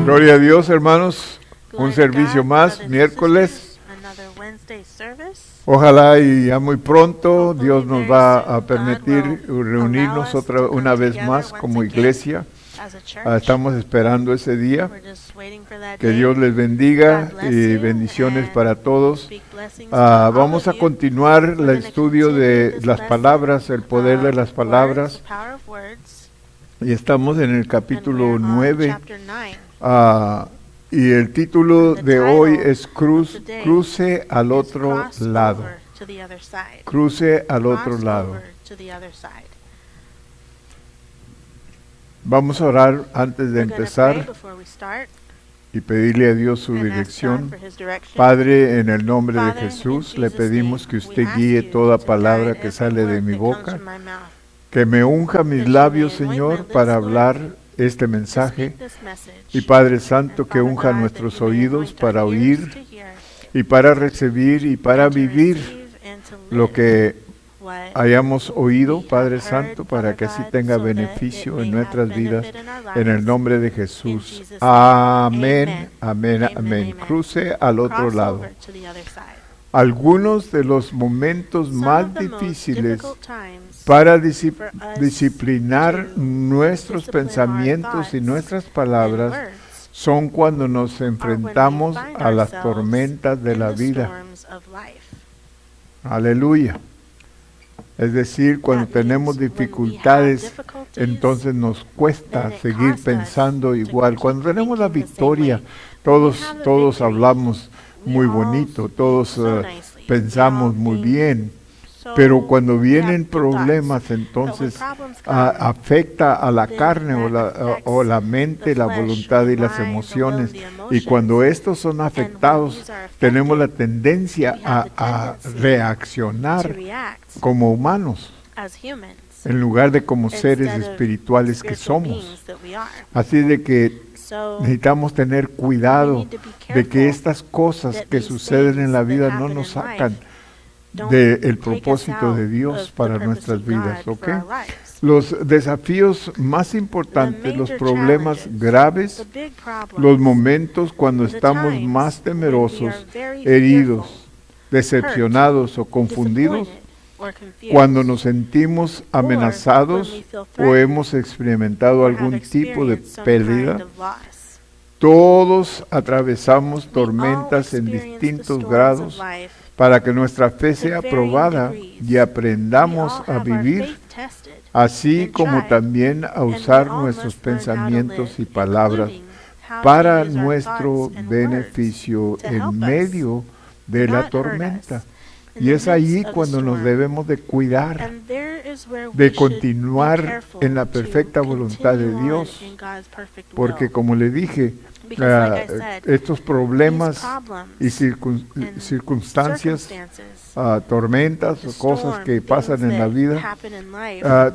Gloria a Dios, hermanos. Un servicio más, miércoles. Ojalá y ya muy pronto Dios nos va a permitir reunirnos una vez más como iglesia. Estamos esperando ese día. Que Dios les bendiga y bendiciones para todos. Vamos a continuar el estudio de las palabras, el poder de las palabras. Y estamos en el capítulo 9. Y el título de hoy es Cruce al otro lado. Cruce al otro lado. Vamos a orar antes de empezar y pedirle a Dios su dirección. Padre, en el nombre de Jesús, le pedimos que usted guíe toda palabra que sale de mi boca, que me unja mis labios, Señor, para hablar este mensaje, y Padre Santo, que unja nuestros oídos para oír y para recibir y para vivir lo que hayamos oído, Padre Santo, para que así tenga beneficio en nuestras vidas, en el nombre de Jesús. Amén, amén, amén. Cruce al otro lado. Algunos de los momentos más difíciles para disciplinar nuestros pensamientos y nuestras palabras son cuando nos enfrentamos a las tormentas de la vida. Aleluya. Es decir, cuando tenemos dificultades, entonces nos cuesta seguir pensando igual. Cuando tenemos la victoria, todos hablamos muy bonito, todos pensamos muy bien. Pero cuando vienen problemas, entonces afecta a la carne o la mente, la voluntad y las emociones. Y cuando estos son afectados, tenemos la tendencia a reaccionar como humanos, en lugar de como seres espirituales que somos. Así de que necesitamos tener cuidado de que estas cosas que suceden en la vida no nos sacan del propósito de Dios para nuestras vidas, ¿ok? Los desafíos más importantes, los problemas graves, los momentos cuando estamos más temerosos, heridos, decepcionados o confundidos, cuando nos sentimos amenazados o hemos experimentado algún tipo de pérdida. Todos atravesamos tormentas en distintos grados para que nuestra fe sea probada y aprendamos a vivir, así como también a usar nuestros pensamientos y palabras para nuestro beneficio en medio de la tormenta. Y es ahí cuando nos debemos de cuidar, de continuar en la perfecta voluntad de Dios, porque como le dije, estos problemas y circunstancias, tormentas o cosas que pasan en la vida,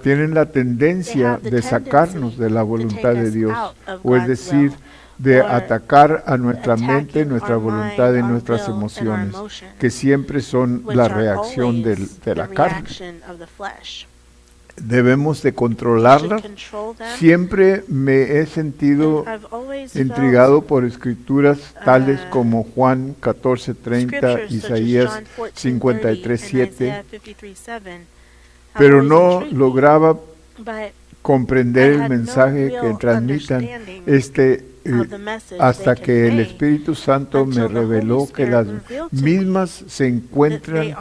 tienen la tendencia de sacarnos de la voluntad de Dios, o es decir, de atacar a nuestra mente, nuestra voluntad y nuestras emociones, que siempre son la reacción de la carne. Debemos de controlarlas. Siempre me he sentido intrigado por escrituras tales como Juan 14:30, Isaías 53:7, pero no lograba comprender el mensaje que transmitan hasta que el Espíritu Santo me reveló que las mismas se encuentran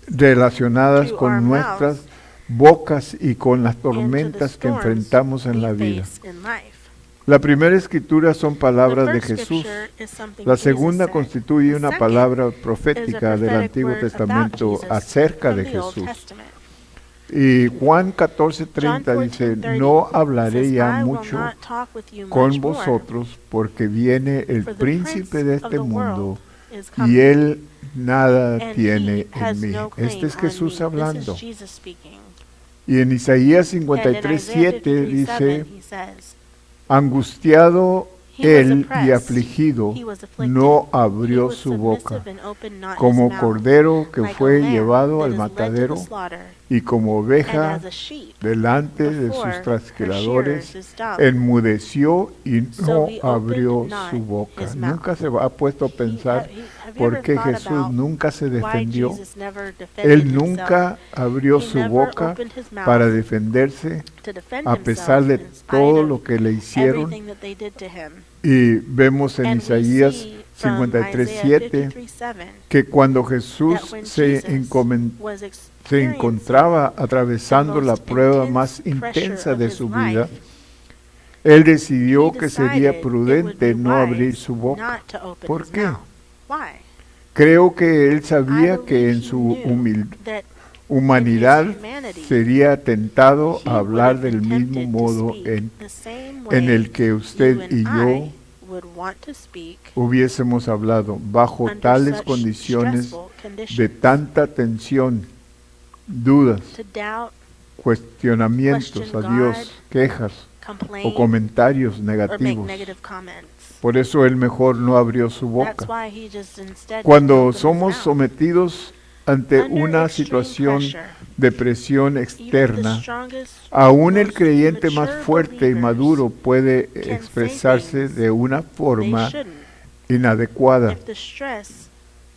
relacionadas con nuestras bocas y con las tormentas que enfrentamos en la vida. La primera escritura son palabras de Jesús. La segunda constituye una palabra profética del Antiguo Testamento acerca de Jesús. Y Juan 14:30 dice, no hablaré ya mucho con vosotros porque viene el príncipe de este mundo y él nada tiene en mí. Este es Jesús hablando. Y en Isaías 53:7 dice, angustiado él y afligido no abrió su boca, como cordero que fue llevado al matadero, y como oveja delante de sus trasquiladores, enmudeció y no abrió su boca. Nunca se ha puesto a pensar por qué Jesús nunca se defendió. Él nunca abrió su boca para defenderse a pesar de todo lo que le hicieron. Y vemos en Isaías 53:7 que cuando Jesús se encontraba atravesando la prueba más intensa de su vida, él decidió que sería prudente no abrir su boca. ¿Por qué? Creo que él sabía que en su humanidad sería tentado a hablar del mismo modo en el que usted y yo hubiésemos hablado, bajo tales condiciones de tanta tensión, dudas, cuestionamientos a Dios, quejas o comentarios negativos. Por eso él mejor no abrió su boca. Cuando somos sometidos ante una situación de presión externa, aún el creyente más fuerte y maduro puede expresarse de una forma inadecuada.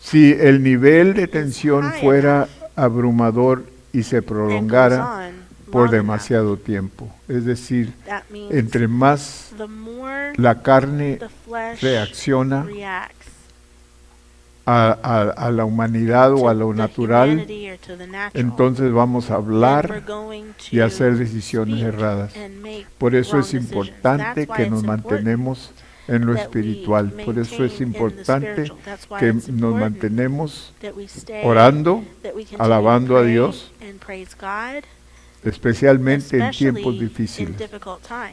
Si el nivel de tensión fuera abrumador y se prolongara por demasiado tiempo, es decir, entre más la carne reacciona a la humanidad o a lo natural, entonces vamos a hablar y hacer decisiones erradas. Por eso es importante que nos mantenemos en lo espiritual. Por eso es importante que nos mantenemos orando, alabando a Dios, especialmente en tiempos difíciles.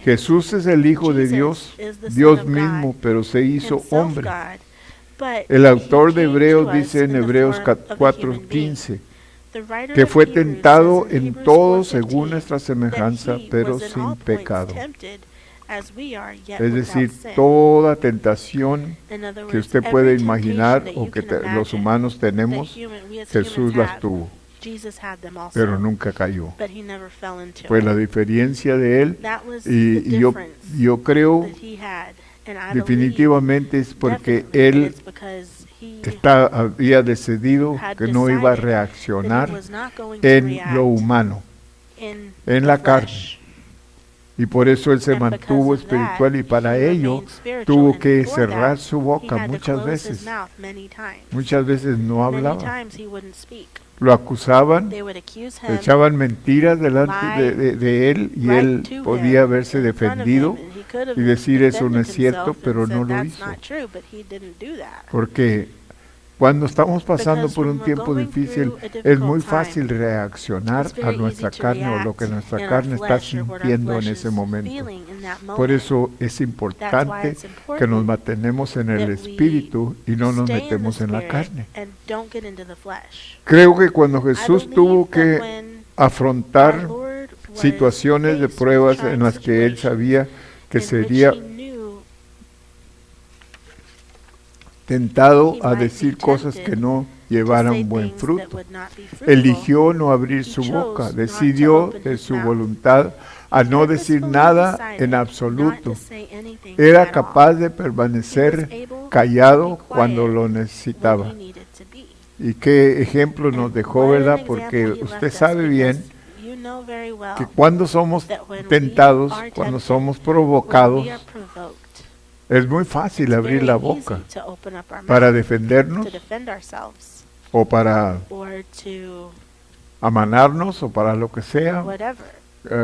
Jesús es el Hijo de Dios, Dios mismo, pero se hizo hombre. El autor de Hebreos dice en Hebreos 4:15 que fue tentado en todo según nuestra semejanza, pero sin pecado. Es decir, toda tentación que usted puede imaginar o que los humanos tenemos, Jesús las tuvo, pero nunca cayó. Pues la diferencia de él, y yo creo definitivamente es porque él había decidido que no iba a reaccionar en lo humano, en la carne. Y por eso él se mantuvo espiritual, y para ello tuvo que cerrar su boca muchas veces. Muchas veces no hablaba. Lo acusaban, le echaban mentiras delante de él, y él podía haberse defendido y decir eso no es cierto, pero no lo hizo. Porque cuando estamos pasando por un tiempo difícil, es muy fácil reaccionar a nuestra carne o lo que nuestra carne está sintiendo en ese momento. Por eso es importante que nos mantenemos en el espíritu y no nos metemos en la carne. Creo que cuando Jesús tuvo que afrontar situaciones de pruebas en las que él sabía que sería tentado a decir cosas que no llevaran buen fruto, eligió no abrir su boca, decidió de su voluntad a no decir nada en absoluto. Era capaz de permanecer callado cuando lo necesitaba. Y qué ejemplo nos dejó, ¿verdad? Porque usted sabe bien que cuando somos tentados, cuando somos provocados, es muy fácil abrir la boca para defendernos o para amanarnos o para lo que sea,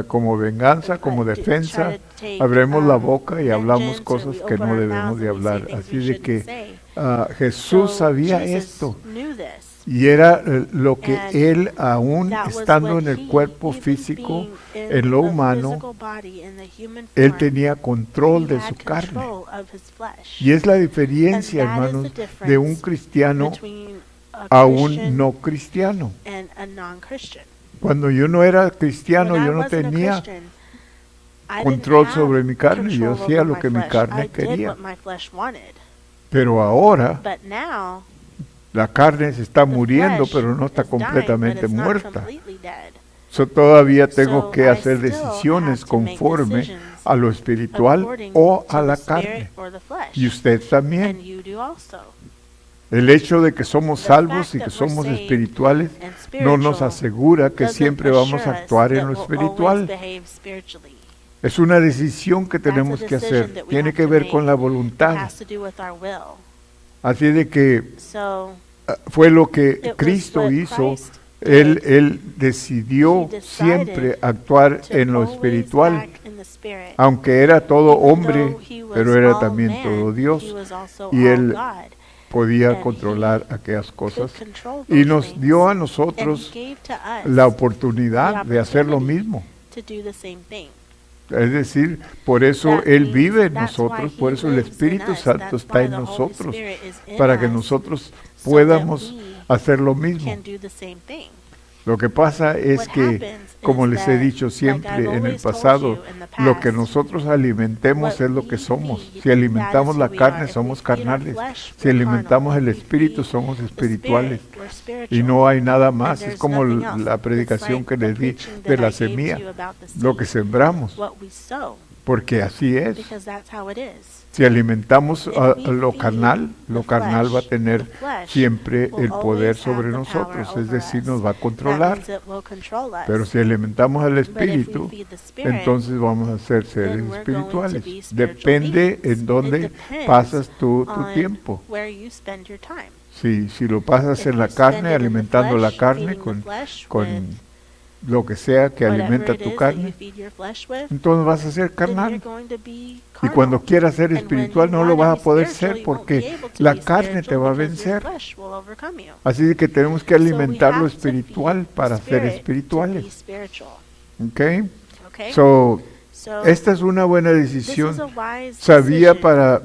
como venganza, como defensa. Abrimos la boca y hablamos cosas que no debemos de hablar. Así de que Jesús sabía esto. Y era lo que él, aún estando en el cuerpo físico, en lo humano, él tenía control de su carne. Y es la diferencia, hermanos, de un cristiano a un no cristiano. Cuando yo no era cristiano, yo no tenía control sobre mi carne, yo hacía lo que mi carne quería. Pero ahora la carne se está muriendo, pero no está completamente muerta. Yo todavía tengo que hacer decisiones conforme a lo espiritual o a la carne. Y usted también. El hecho de que somos salvos y que somos espirituales no nos asegura que siempre vamos a actuar en lo espiritual. Es una decisión que tenemos que hacer. Tiene que ver con la voluntad. Así de que fue lo que Cristo hizo. Él decidió siempre actuar en lo espiritual, aunque era todo hombre, pero era también todo Dios, y Él podía controlar aquellas cosas, y nos dio a nosotros la oportunidad de hacer lo mismo. Es decir, por eso Él vive en nosotros, por eso el Espíritu Santo está en nosotros, para que nosotros podamos hacer lo mismo. Lo que pasa es que, como les he dicho siempre en el pasado, lo que nosotros alimentemos es lo que somos. Si alimentamos la carne, somos carnales. Si alimentamos el espíritu, somos espirituales. Y no hay nada más. Es como la predicación que les di de la semilla, lo que sembramos. Porque así es. Si alimentamos lo carnal va a tener siempre el poder sobre nosotros, es decir, nos va a controlar. Pero si alimentamos al espíritu, entonces vamos a ser seres espirituales. Depende en dónde pasas tu tiempo. Si lo pasas en la carne, alimentando la carne con lo que sea que alimenta tu carne, entonces vas a ser carnal. Y cuando quieras ser espiritual no lo vas a poder ser porque la carne te va a vencer. Así que tenemos que alimentar lo espiritual para ser espirituales. Okay? Esta es una buena decisión. Sabía para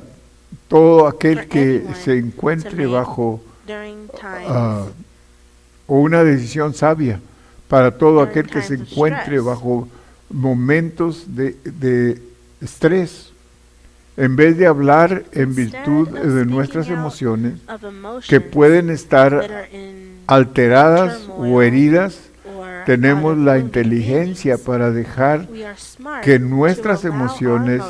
todo aquel que se encuentre bajo o una decisión sabia para todo aquel que se encuentre bajo momentos de estrés. En vez de hablar en virtud de nuestras emociones, que pueden estar alteradas o heridas, tenemos la inteligencia para dejar que nuestras emociones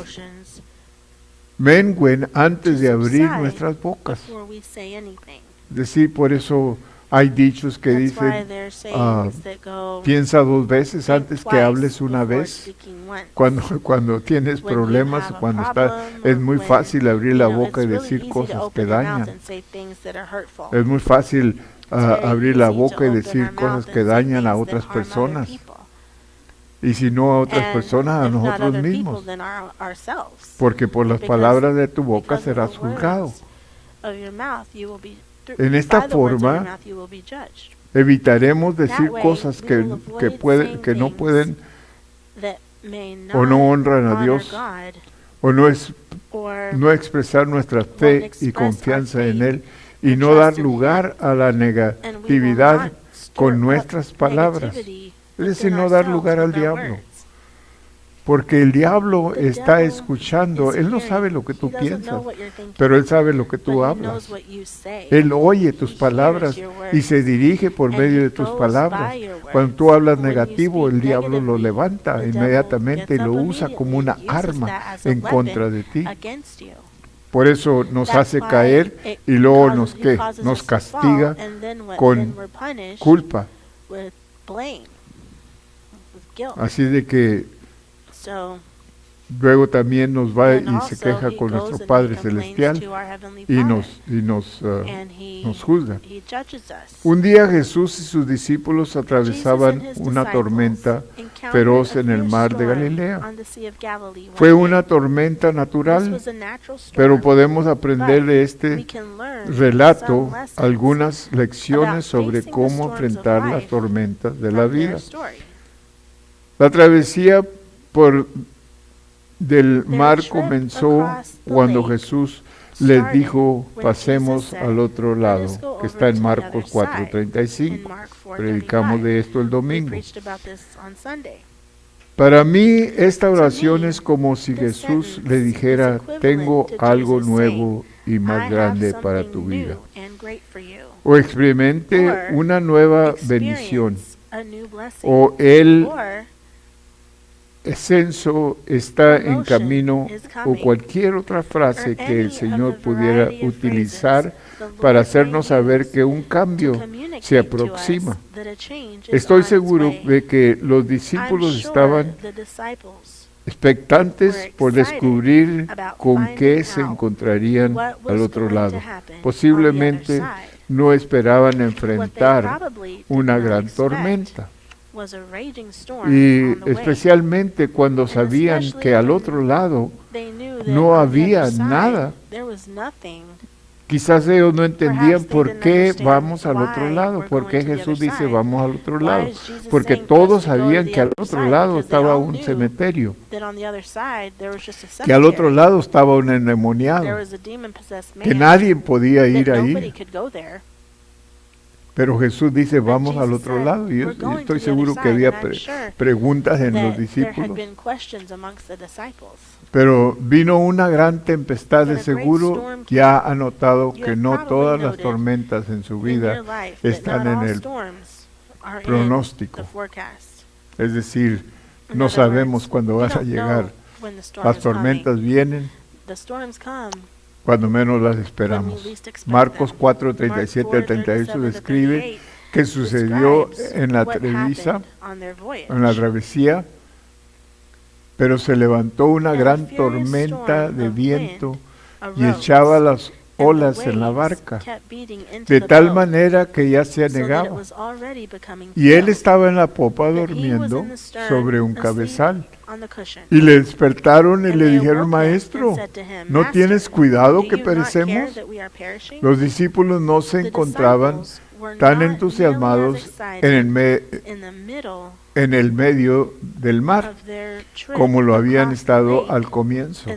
mengüen antes de abrir nuestras bocas. Es decir, por eso hay dichos que dicen, piensa 2 veces antes que hables una vez. Cuando tienes problemas, es muy fácil abrir la boca y decir cosas que dañan. Es muy fácil abrir la boca y decir cosas que dañan a otras personas. Y si no a otras personas, a nosotros mismos. Porque por las palabras de tu boca serás juzgado. En esta forma, evitaremos decir cosas que no pueden o no honran a Dios, o no expresar nuestra fe y confianza en Él, y no dar lugar a la negatividad con nuestras palabras. Es decir, no dar lugar al diablo. Porque el diablo está escuchando. Él no sabe lo que tú piensas, pero él sabe lo que tú hablas. Él oye tus palabras y se dirige por medio de tus palabras. Cuando tú hablas negativo, el diablo lo levanta inmediatamente y lo usa como una arma en contra de ti. Por eso nos hace caer y luego nos castiga con culpa. Así de que luego también nos va y se queja con nuestro Padre Celestial y nos juzga. Un día Jesús y sus discípulos atravesaban una tormenta feroz en el mar de Galilea. Fue una tormenta natural, pero podemos aprender de este relato algunas lecciones sobre cómo enfrentar las tormentas de la vida. La travesía del mar comenzó cuando Jesús les dijo, pasemos al otro lado, que está en Marcos 4:35. Predicamos de esto el domingo. Para mí, esta oración es como si Jesús le dijera, tengo algo nuevo y más grande para tu vida. O experimente una nueva bendición. O el ascenso está en camino, o cualquier otra frase que el Señor pudiera utilizar para hacernos saber que un cambio se aproxima. Estoy seguro de que los discípulos estaban expectantes por descubrir con qué se encontrarían al otro lado. Posiblemente no esperaban enfrentar una gran tormenta. Y especialmente cuando sabían que al otro lado no había nada. Quizás ellos no entendían por qué vamos al otro lado, por qué Jesús dice vamos al otro lado, porque todos sabían que al otro lado estaba un cementerio, que al otro lado estaba un endemoniado, que nadie podía ir ahí. Pero Jesús dice, vamos al otro lado. Y yo estoy seguro que había preguntas en los discípulos. Pero vino una gran tempestad, de seguro ya ha notado que no todas las tormentas en su vida están en el pronóstico. Es decir, no sabemos cuándo van a llegar. Las tormentas vienen cuando menos las esperamos. Marcos 4:37 al 38 describe que sucedió en la travesía, pero se levantó una gran tormenta de viento y echaba las olas en la barca, de tal manera que ya se anegaba. Y él estaba en la popa durmiendo sobre un cabezal. Y le despertaron y le dijeron, Maestro, ¿no tienes cuidado que perecemos? Los discípulos no se encontraban tan entusiasmados en el medio del mar como lo habían estado al comienzo.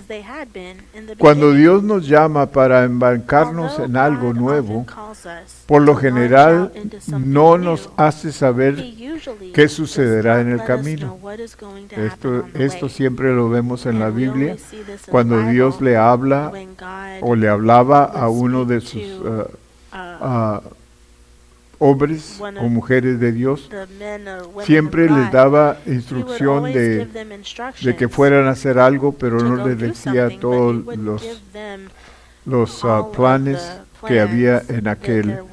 Cuando Dios nos llama para embarcarnos en algo nuevo, por lo general no nos hace saber qué sucederá en el camino. Esto siempre lo vemos en la Biblia, cuando Dios le habla o le hablaba a uno de sus hombres o mujeres de Dios, siempre les daba instrucción de que fueran a hacer algo, pero no les decía todos los planes que había en aquello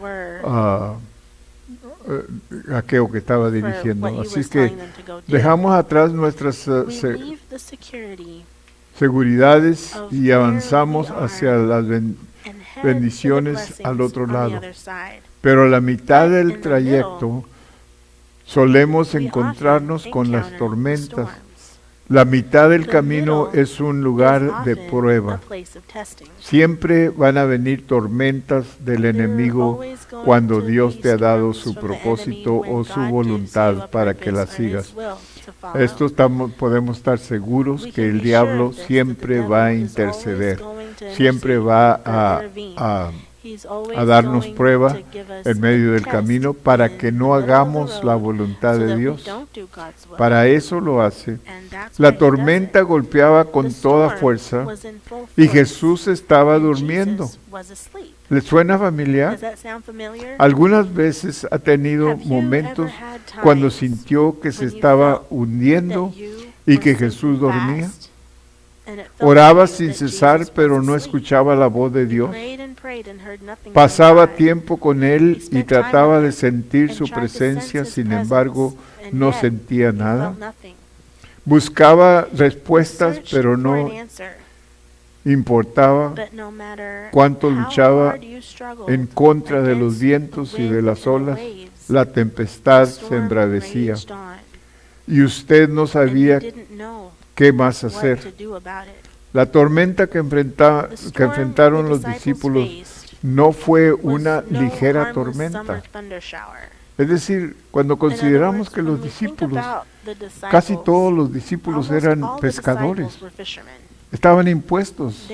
que estaba dirigiendo. Así que dejamos atrás nuestras seguridades y avanzamos hacia las bendiciones al otro lado. Pero a la mitad del trayecto solemos encontrarnos con las tormentas. La mitad del camino es un lugar de prueba. Siempre van a venir tormentas del enemigo cuando Dios te ha dado su propósito o su voluntad para que la sigas. Podemos estar seguros que el diablo siempre va a interceder, siempre va a darnos prueba en medio del camino para que no hagamos la voluntad de Dios. Para eso lo hace. La tormenta golpeaba con toda fuerza y Jesús estaba durmiendo. ¿Les suena familiar? Algunas veces ha tenido momentos cuando sintió que se estaba hundiendo y que Jesús dormía. Oraba sin cesar, pero no escuchaba la voz de Dios. Pasaba tiempo con Él y trataba de sentir su presencia, sin embargo, no sentía nada. Buscaba respuestas, pero no importaba cuánto luchaba en contra de los vientos y de las olas, la tempestad se embravecía. Y usted no sabía qué más hacer. La tormenta que enfrentaron los discípulos no fue una ligera tormenta. Es decir, cuando consideramos que los discípulos, casi todos los discípulos eran pescadores, estaban impuestos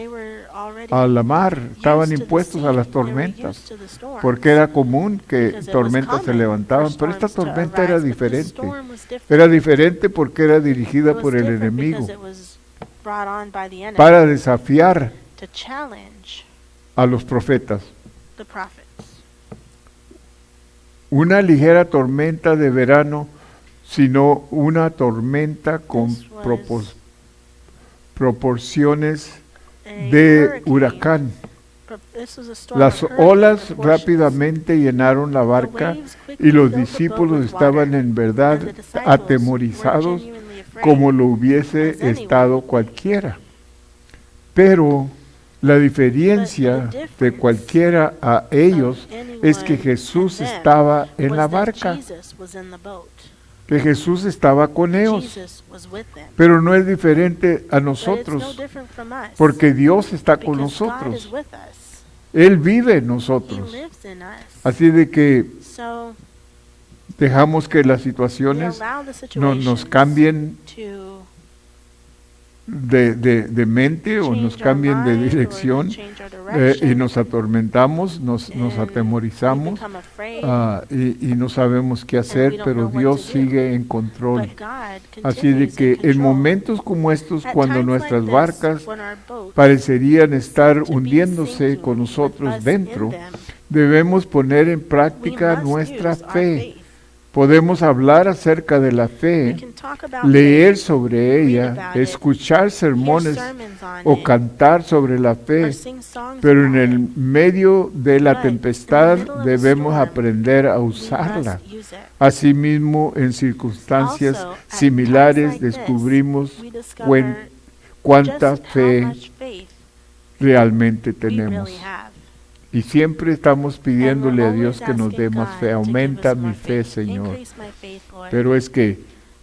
a la mar, estaban impuestos a las tormentas, porque era común que tormentas se levantaban, pero esta tormenta era diferente. Era diferente porque era dirigida por el enemigo para desafiar a los profetas. Una ligera tormenta de verano, sino una tormenta con proporciones de huracán. Las olas rápidamente llenaron la barca y los discípulos estaban en verdad atemorizados como lo hubiese estado cualquiera. Pero la diferencia de cualquiera a ellos es que Jesús estaba en la barca, que Jesús estaba con ellos. Pero no es diferente a nosotros, porque Dios está con nosotros. Él vive en nosotros. Así de que dejamos que las situaciones nos cambien de mente o nos cambien de dirección y nos atormentamos, nos atemorizamos y no sabemos qué hacer, pero Dios sigue en control. Así de que en momentos como estos, cuando nuestras barcas parecerían estar hundiéndose con nosotros dentro, debemos poner en práctica nuestra fe. Podemos hablar acerca de la fe, leer sobre ella, escuchar sermones o cantar sobre la fe, pero en el medio de la tempestad debemos aprender a usarla. Asimismo, en circunstancias similares descubrimos cuánta fe realmente tenemos. Y siempre estamos pidiéndole a Dios que nos dé más fe. Aumenta mi fe, Señor. Pero es que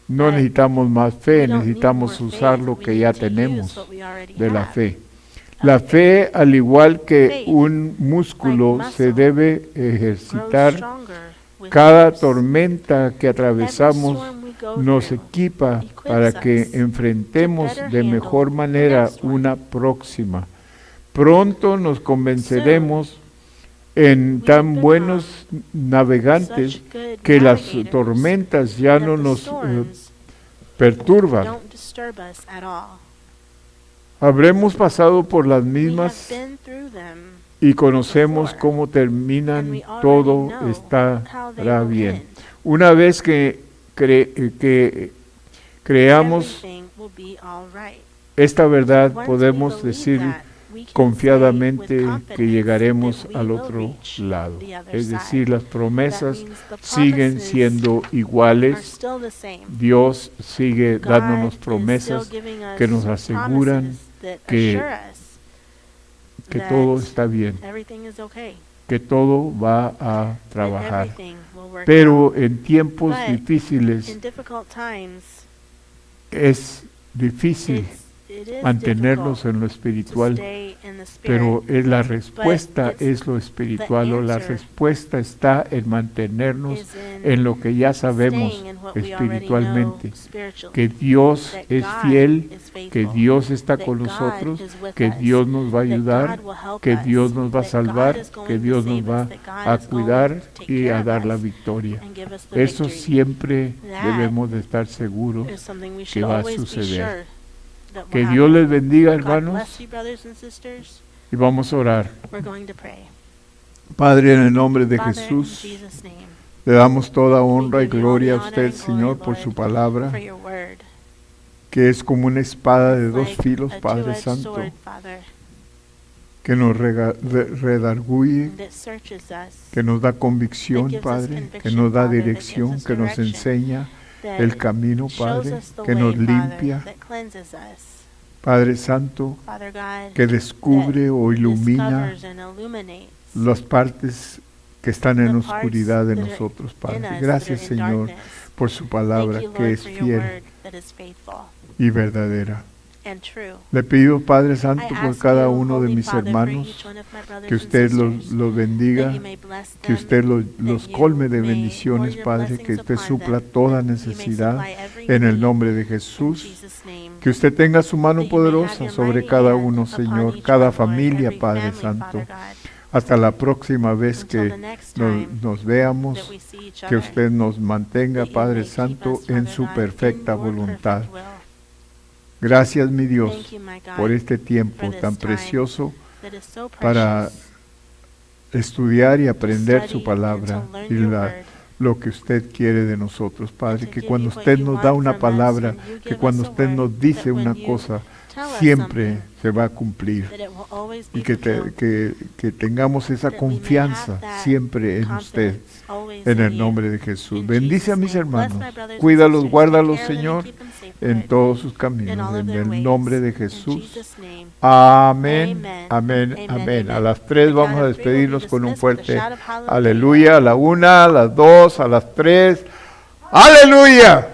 no necesitamos más fe, necesitamos usar lo que ya tenemos de la fe. La fe, al igual que un músculo, se debe ejercitar. Cada tormenta que atravesamos nos equipa para que enfrentemos de mejor manera una próxima. Pronto nos convenceremos en tan buenos navegantes que las tormentas ya no nos perturban. Habremos pasado por las mismas y conocemos cómo terminan, todo estará bien. Una vez que creamos esta verdad, podemos decir confiadamente que llegaremos al otro lado. Es decir, las promesas siguen siendo iguales. Dios sigue dándonos promesas que nos aseguran que todo está bien, que todo va a trabajar. Pero en tiempos difíciles es difícil mantenernos en lo espiritual, pero la respuesta es lo espiritual, o la respuesta está en mantenernos en lo que ya sabemos espiritualmente, que Dios es fiel, que Dios está con nosotros, que Dios nos va a ayudar, que Dios nos va a salvar, que Dios nos va a cuidar y a dar la victoria. Eso siempre debemos de estar seguros que va a suceder. Que Dios les bendiga, hermanos, y vamos a orar. Padre, en el nombre de Jesús, le damos toda honra y gloria a usted, Señor, por su palabra, que es como una espada de dos filos, Padre Santo, que nos redarguye, que nos da convicción, Padre, que nos da dirección, que nos enseña el camino, Padre, que nos limpia, Padre Santo, que descubre o ilumina las partes que están en oscuridad de nosotros, Padre. Gracias, Señor, por su palabra, que es fiel y verdadera. Le pido, Padre Santo, por cada uno de mis hermanos, que usted los bendiga, que usted los colme de bendiciones, Padre, que usted supla toda necesidad en el nombre de Jesús, Que usted tenga su mano poderosa sobre cada uno, Señor, cada familia, Padre Santo. Hasta la próxima vez que nos veamos, que usted nos mantenga, Padre Santo, en su perfecta voluntad. Gracias, mi Dios, por este tiempo tan precioso para estudiar y aprender su palabra y lo que usted quiere de nosotros, Padre. Que cuando usted nos da una palabra, que cuando usted nos dice una cosa, siempre se va a cumplir. Y que tengamos esa confianza siempre en usted, en el nombre de Jesús. Bendice a mis hermanos, cuídalos, guárdalos, Señor, en todos sus caminos, en el nombre de Jesús. Amén, amén, amén. A las 3 vamos a despedirnos con un fuerte aleluya. A la 1, a las 2, a las 3. ¡Aleluya!